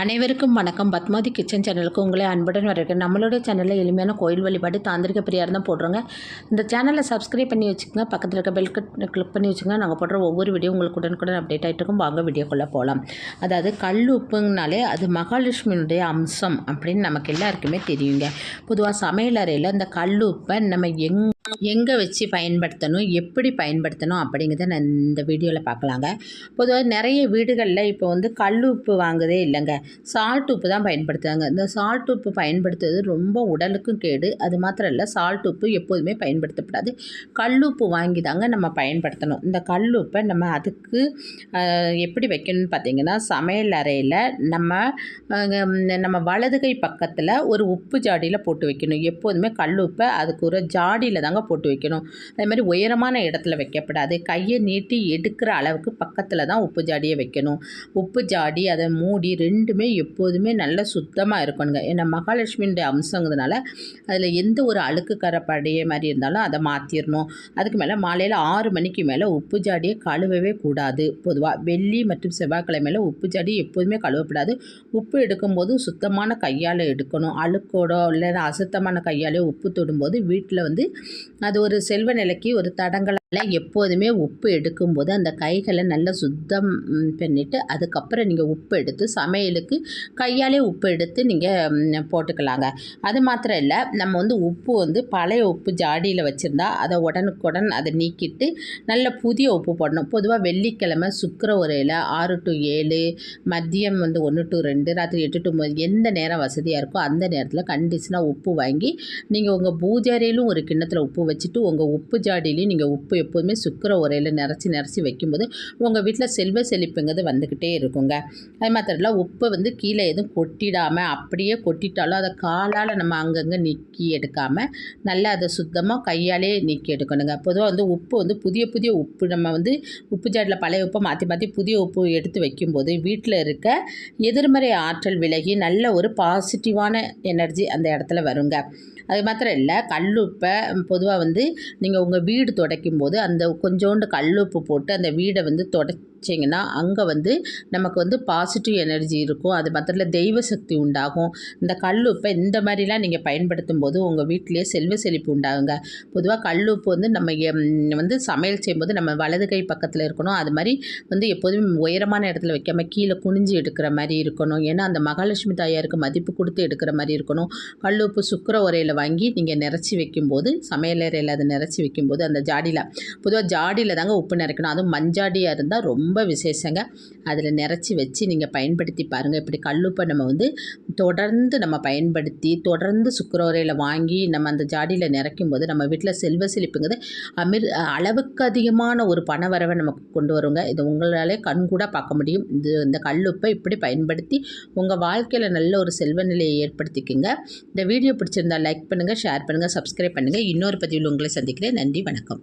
அனைவருக்கும் வணக்கம். பத்மாவதி கிச்சன் சேனலுக்கு உங்களை அன்புடன் வரவேற்கிறேன். நம்மளோட சேனலில் எளிமையான கோயில் வழிபாடு தாந்திரிக பிரியார் தான் போடுறோங்க. இந்த சேனலை சப்ஸ்கிரைப் பண்ணி வச்சுக்கோங்க. பக்கத்தில் இருக்க பெல் கிளிக் பண்ணி வச்சுக்கோங்க. நாங்கள் போடுற ஒவ்வொரு வீடியோ உங்களுக்கு உடனுக்குடன் அப்டேட் ஆகிட்டு இருக்கும். வாங்க வீடியோக்குள்ளே போகலாம். அதாவது கல் உப்புங்கனாலே அது மகாலட்சுமியுடைய அம்சம் அப்படின்னு நமக்கு எல்லாருக்குமே தெரியுங்க. பொதுவாக சமையல் அறையில் இந்த கல் உப்பை நம்ம எங்கே வச்சு பயன்படுத்தணும், எப்படி பயன்படுத்தணும் அப்படிங்கிறத நான் இந்த வீடியோவில் பார்க்கலாங்க. பொதுவாக நிறைய வீடுகளில் இப்போ வந்து கல் உப்பு வாங்குதே இல்லைங்க, சால்ட் உப்பு தான் பயன்படுத்துகிறாங்க. இந்த சால்ட் உப்பு பயன்படுத்துறது ரொம்ப உடலுக்கும் கேடு. அது மாத்திரம் இல்லை, சால்ட் உப்பு எப்போதுமே பயன்படுத்தப்படாது. கல் உப்பு வாங்கி தாங்க நம்ம பயன்படுத்தணும். இந்த கல் உப்பை நம்ம அதுக்கு எப்படி வைக்கணும்னு பார்த்திங்கன்னா, சமையல் அறையில் நம்ம வலது கை பக்கத்தில் ஒரு உப்பு ஜாடியில் போட்டு வைக்கணும். எப்போதுமே கல் உப்பை அதுக்கு ஒரு ஜாடியில் தாங்க போட்டு வைக்கணும். அதே மாதிரி உயரமான இடத்துல வைக்கப்படாது. கையை நீட்டி எடுக்கிற அளவுக்கு பக்கத்தில் தான் உப்பு ஜாடியை வைக்கணும். உப்பு ஜாடி அதை மூடி ரெண்டுமே எப்போதுமே நல்ல சுத்தமாக இருக்கணுங்க. ஏன்னா மகாலட்சுமியுடைய அம்சங்கிறதுனால அதில் எந்த ஒரு அழுக்கு கரைப்படைய மாதிரி இருந்தாலும் அதை மாற்றிடணும். அதுக்கு மேலே மாலையில் 6 மணிக்கு மேலே உப்பு ஜாடியை கழுவவே கூடாது. பொதுவாக வெள்ளி மற்றும் செவ்வாய்க்கிழமையில் உப்பு ஜாடி எப்போதுமே கழுவப்படாது. உப்பு எடுக்கும்போது சுத்தமான கையால் எடுக்கணும். அழுக்கோடோ இல்லை அசுத்தமான கையாலே உப்பு தொடும்போது வீட்டில் வந்து அது ஒரு செல்வ நிலைக்கு ஒரு தடங்களால் எப்போதுமே உப்பு எடுக்கும்போது அந்த கைகளை நல்லா சுத்தம் பண்ணிவிட்டு அதுக்கப்புறம் நீங்கள் உப்பு எடுத்து சமையலுக்கு கையாலே உப்பு எடுத்து நீங்கள் போட்டுக்கலாங்க. அது மாத்திரம் இல்லை, நம்ம வந்து உப்பு வந்து பழைய உப்பு ஜாடியில் வச்சுருந்தா அதை உடனுக்குடன் அதை நீக்கிட்டு நல்ல புதிய உப்பு போடணும். பொதுவாக வெள்ளிக்கிழமை சுக்கிர உரையில் 6 to 7, மதியம் வந்து 1 to 2, ராத்திரி 8 to 9 எந்த நேரம் வசதியாக இருக்கோ அந்த நேரத்தில் கண்டிஷனாக உப்பு வாங்கி நீங்கள் உங்கள் பூஜாரியிலும் ஒரு கிண்ணத்தில் உப்பு வச்சுட்டு உங்கள் உப்பு ஜாடியிலையும் நீங்கள் உப்பு எப்போதுமே சுக்கிர உரையில் நிறச்சி வைக்கும்போது உங்கள் வீட்டில் செல்வ செழிப்புங்கிறது வந்துக்கிட்டே இருக்குங்க. அது மாத்திரம் இல்லை, உப்பை வந்து கீழே எதுவும் கொட்டிடாமல், அப்படியே கொட்டிட்டாலும் அதை காலால் நம்ம அங்கங்கே நீக்கி எடுக்காமல் நல்லா அதை சுத்தமாக கையாலே நீக்கி எடுக்கணுங்க. பொதுவாக வந்து உப்பு வந்து புதிய உப்பு நம்ம வந்து உப்பு ஜாடியில் பழைய உப்பை மாற்றி புதிய உப்பு எடுத்து வைக்கும்போது வீட்டில் இருக்க எதிர்மறை ஆற்றல் விலகி நல்ல ஒரு பாசிட்டிவான எனர்ஜி அந்த இடத்துல வருங்க. அது மாத்திரம் இல்லை, கல்லுப்பை பொதுவாக வந்து நீங்கள் உங்கள் வீடு துடைக்கும் போது அந்த கொஞ்சோண்டு கல்லுப்பு போட்டு அந்த வீடை வந்து துடைச்சிங்கன்னா அங்கே வந்து நமக்கு வந்து பாசிட்டிவ் எனர்ஜி இருக்கும். அது மாத்திரம் இல்லை, தெய்வ சக்தி உண்டாகும். இந்த கல்லுப்பை இந்த மாதிரிலாம் நீங்கள் பயன்படுத்தும் போது உங்கள் வீட்டிலேயே செல்வ செழிப்பு உண்டாகுங்க. பொதுவாக கல்லுப்பு வந்து நம்ம வந்து சமையல் செய்யும்போது நம்ம வலது கை பக்கத்தில் இருக்கணும். அது மாதிரி வந்து எப்போதுமே உயரமான இடத்துல வைக்காமல் கீழே குனிஞ்சு எடுக்கிற மாதிரி இருக்கணும். ஏன்னா அந்த மகாலட்சுமி தாயாருக்கு மதிப்பு கொடுத்து எடுக்கிற மாதிரி இருக்கணும். கல்லுப்பு சுக்கிர உரையில் வாங்கி நீங்கள் நிறச்சி வைக்கும்போது சமையலறையில் அதை நிறச்சி வைக்கும்போது அந்த ஜாடியில், பொதுவாக ஜாடியில் தாங்க உப்பு நிறக்கணும். அதுவும் மஞ்சாடியாக இருந்தால் ரொம்ப விசேஷங்க. அதில் நிறச்சி வச்சு நீங்கள் பயன்படுத்தி பாருங்கள். இப்படி கல்லுப்பை நம்ம வந்து தொடர்ந்து நம்ம பயன்படுத்தி தொடர்ந்து சுக்கிரவரையில் வாங்கி நம்ம அந்த ஜாடியில் நிறக்கும் போது நம்ம வீட்டில் செல்வ செழிப்புங்கிறது அளவுக்கு அதிகமான ஒரு பண வரவை நமக்கு கொண்டு வருங்க. இது உங்களாலே கண்கூட பார்க்க முடியும். இந்த கல்லுப்பை இப்படி பயன்படுத்தி உங்கள் வாழ்க்கையில் நல்ல ஒரு செல்வ நிலையை ஏற்படுத்திக்குங்க. இந்த வீடியோ பிடிச்சிருந்தால் லைக் பண்ணுங்கள், ஷேர் பண்ணுங்கள், சப்ஸ்கிரைப் பண்ணுங்கள். இன்னொரு பதிவில் உங்களை சந்திக்கிறேன். நன்றி, வணக்கம்.